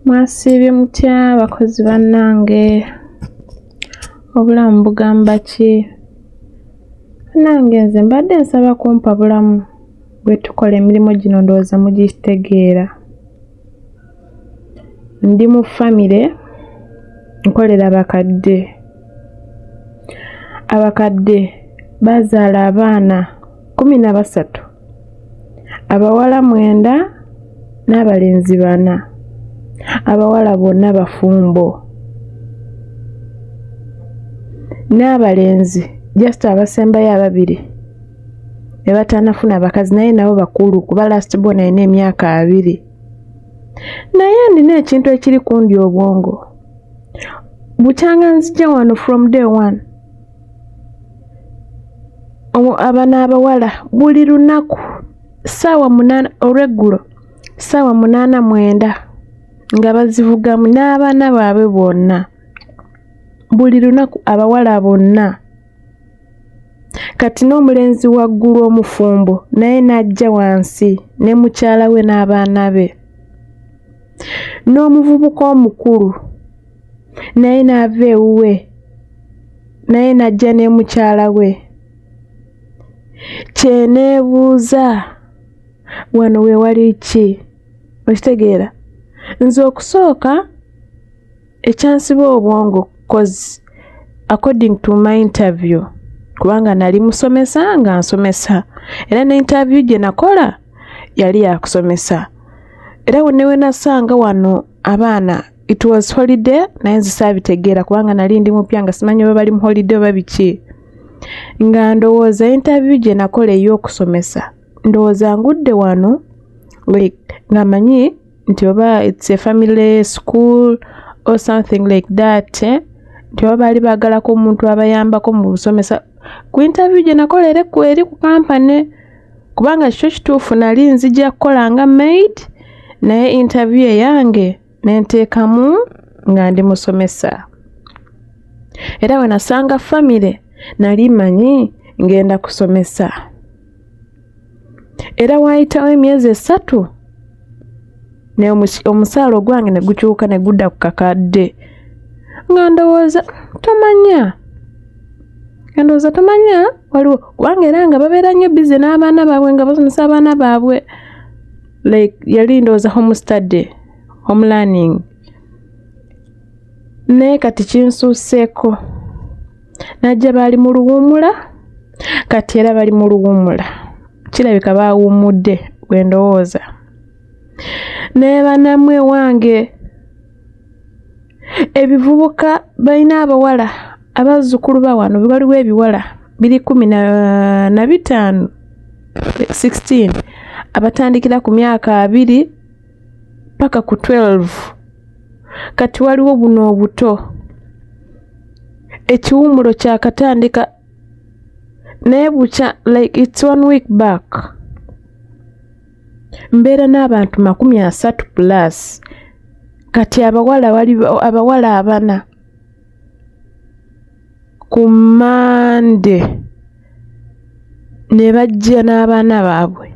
Mwasiibye mutya bakozi bannange? Obulamu bugamba ki? Nange nze mbadde nsaba kumpa bulamu bwe tukola emirimu gino ndowooza mugitegeera. Ndi mu famire nkolera bakadde. Abakadde bazaala abaana 13, abawala 9 n'abalenzi 4. Abawala bonna bafumbo. N'abalenzi just abasembayo 2 ne batanafuna bakazi naye nabo bakulu kuba last born alina emyaka 2. Naye ndina ekintu ekiri kundi obwongo. Bukyanga nzija wano from day one. Abana abawala buli lunaku ssaawa 8 olweggulo ssaawa 8-9 nga bazivugamu n'abaana baabwe bonna. Buli lunaku abawala bonna. Kati n'omulenzi waggulu omufumbo naye n'ajja wansi ne mukyala we n'abaana be. N'omuvubuka omukulu naye n'ava ewuwe naye n'ajja ne mukyala we. Kye neebuuza wano we wali ki? Okitegeera? Nze okusooka ekyansiba obwongo cause according to my interview kubanga nali musomesa nga nsomesa era ne interview gye nakola yali yakusomesa era we nasanga wano abaana it was holiday naye nze saabitegeera kubanga nali ndi mupya nga simanyi oba bali mu holiday oba biki nga ndowooza interview gye nakola ey'okusomesa ndowooza ngudde wano like nga manyi nti oba it's a family school or something like that nti oba bali baagalako omuntu abayambako mu busomesa ku interview gye nakola eri ku kampani kubanga kyo kituufu nali nzija kukola nga maid naye interview eyange nenteekamu nga ndi musomesa era we nasanga family nali manyi ngenda kusomesa era waayitawo emyezi 3 ne omusaala ogwange ne gukyuka ne gudda ku kakadde nga ndowooza tomanya waliwo kubanga era nga babeera nnyo bize n'abaana baabwe nga basomesa abaana baabwe like yali ndowooza home study home learning naye kati kinsuuseeko najja baali mu luwummula kati era bali mu luwummula kirabika baawummudde bwe ndowooza naye bannamwe wange ebivubuka balina abawala abazzukulu ba wano waliwo ebiwala 15 16 abatandikira ku myaka 2 paka ku 12 kati waliwo buno obuto ekiwummulo kyakatandika naye bukya like it's 1 week back mbeera n'abantu 30+ kati abawala 4 ku Monday ne bajja n'abaana baabwe.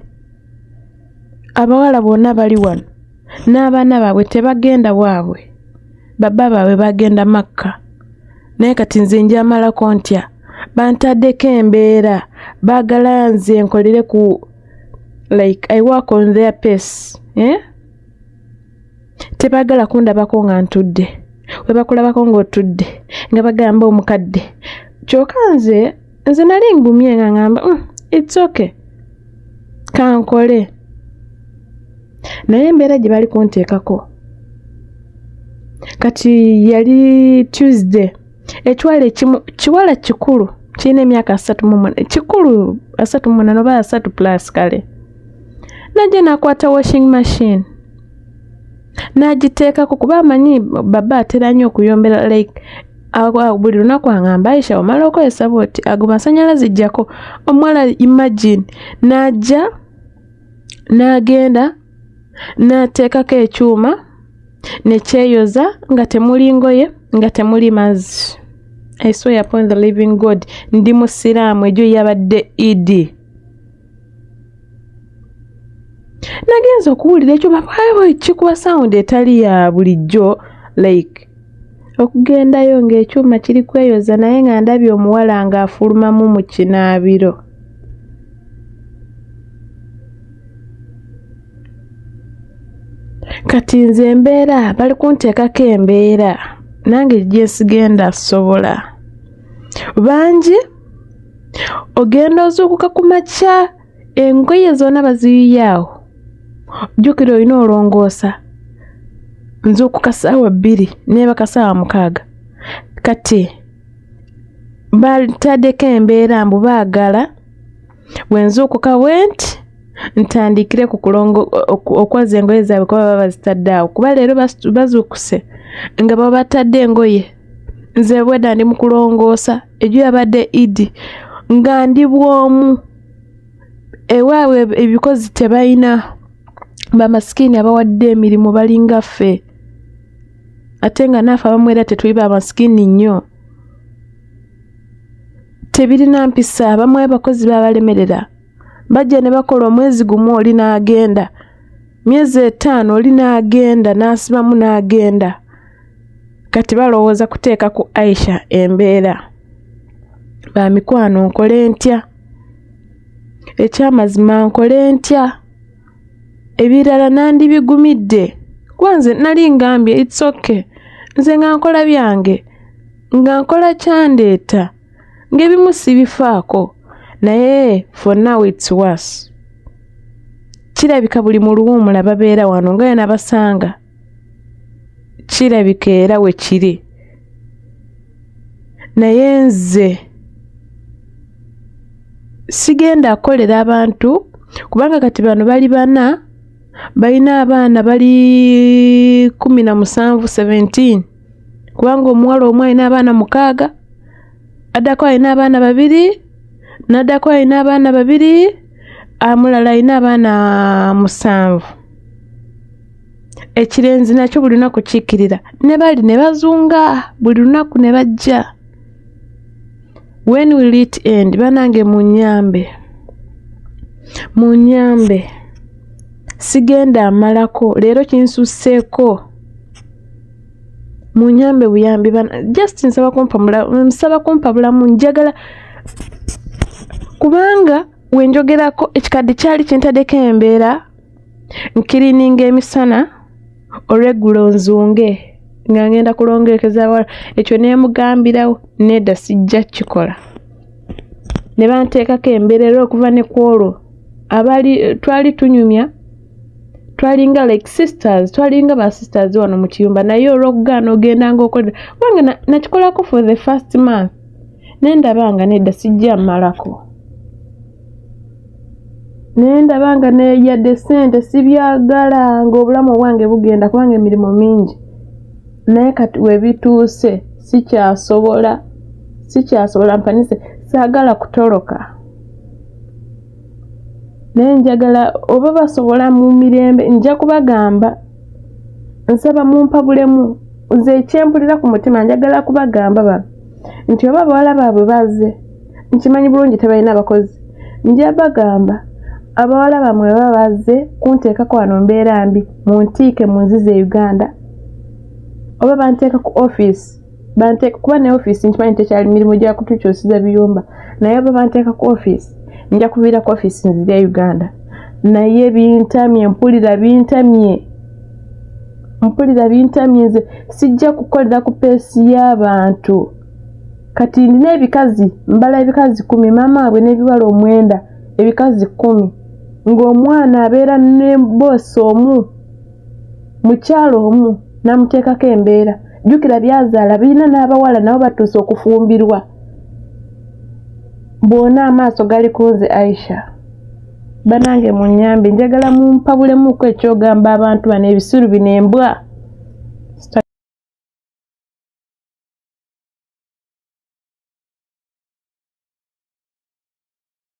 Abawala bonna bali wano n'abaana baabwe tebagenda bwabwe baba baabwe bagenda Makka naye kati nze njamalako ntya bantaddeko embeera baagala nze nkolere ku like I work on their pace tebagala kundabako nga ntudde we bakulabako ng'otudde nga bagamba omukadde kyokka nze nali ngumye nga ngamba it's okay kankole naye embeera gye bali kunteekako kati yali Tuesday ekiwala ekimu kiwala kikulu kirina emyaka 38 kikulu 38 oba 3+ kale najja nakwata washing machine nagiteekako kuba amanyi baba atera nnyo okuyombera like buli lunaku angamba Aisha omala okozesa bwoti ago masanyalaze jjako omwala imagine najja nagenda nateekako ekyuma nekyeyoza nga temuli ngoye nga temuli mazzi. I swear upon the living God ndi musiraamu ejo yabadde Eid nagenza okuwulira ekyo babayo kikuba sound etali ya bulijjo like okugendayo ng'ekyuma kiri kweyoza naye nga ndabye omuwala ng'afulumamu mu kinaabiro. Kati nze embeera bali kunteekako embeera nange gye sigenda sobola. Bangi ogenda ozuukuka ku makya engoye zonna baziyiyaawo. Jjukira olina olongoosa. Nzuukuka ssaawa 2 neebaka ssaawa 6. Kati bataddeko embeera mbu baagala bwe nzuukuka bwenti ntandikire ku okwaza engoye zaabwe kuba baba bazitadde awo. Kuba leero bazuukuse nga baba batadde engoye. Nze bwedda ndi mu kulongoosa egyo yabadde Idi nga ndi bwomu. Ewaabwe ebikozi tebalina. Bamasikini abawadde emirimu balinga ffe. Ate nga naafe abamu era tetuli bamasikini nnyo. Tebirina mpisa, abamu abakozi babalemerera. Bajja ne bakola omwezi gumu oli n'agenda. Myezi 5 oli n'agenda n'asibamu n'agenda. Kati balowooza kuteeka ku Aisha embeera. Bamikwano nkole ntya? Ekyamazima nkole ntya? Ebirala nandibigumidde. Kwanze nali ngambye it's okay. Nze nga nkola byange. Nga nkola kyandeeta. Ng'ebimu sibifaako. Naye for now it's worse. Kirabika buli mu luwummula babeera wano nga yena basanga. Kirabika era we kiri. Naye nze sigenda kolera abantu kubanga kati bano bali 4 balina abaana bali 17 17 kubanga omuwala omu alina abaana 6 addako alina abaana 2 n'addako alina abaana 2 amulala alina abaana 7. Ekirenzi nakyo buli lunaku kiikirira ne bali ne bazunga buli lunaku ne bajja. When will it end? Banange munyambe sigenda amalako leero kinsusseeko. Munyambe buyambi bana just nsaba kumpa bulamu njagala kubanga wenjogerako ekikadde kyali kintaddeko embeera nkirininga emisana oregulo nzunge nga ngenda kulongerekeza wala ekyo neemugambirawo nedda sijja kikola. Ne banteekako embeera okuva ne kwolwo abali twali tunyumya twalinga like sisters, twalinga ba sisters wano mu kiyumba naye olw'okugaana ogenda ng'okolera kubanga nakikolako for the first month nendabanga nedda sijja mmalako. Nendabanga yadde ssente sibyagala ng'obulamu obwange bugenda kubanga emirimu mingi. Naye kati webituuse sikyasobola mpanise saagala kutoloka. Naye njagala oba basobola mu mirembe nja kubagamba nsaba mumpa bulemu nze ekyempulira ku mutima njagala kubagamba nti oba bawala baabwe bazze nkimanyi bulungi tebalina abakozi nja bagamba abawala bamwe baba bazze kunteekako wano mbeera mbi muntiike munzize Uganda oba banteeka ku office banteeka kuba ne office nkimanyi tekyali mirimu gya kutukyusiza biyumba naye oba banteeka ku office nja kuviira ku office nzire Uganda naye bintamye mpulira bintamye nze sijja kukolera ku peesi y'abantu. Kati ndina ebikazi mbala ebikazi 10 maama abwe n'ebiwala 9 ebikazi 10 ng'omwana abeera ne boss omu mukyalo omu namuteekako embeera. Jjukira byazaala birina n'abawala nabo batuuse okufumbirwa bona amaaso gali kunze Aisha. Banange munyambe njagala mumpa bulemuko ekyogamba abantu bano ebisiru bino embwa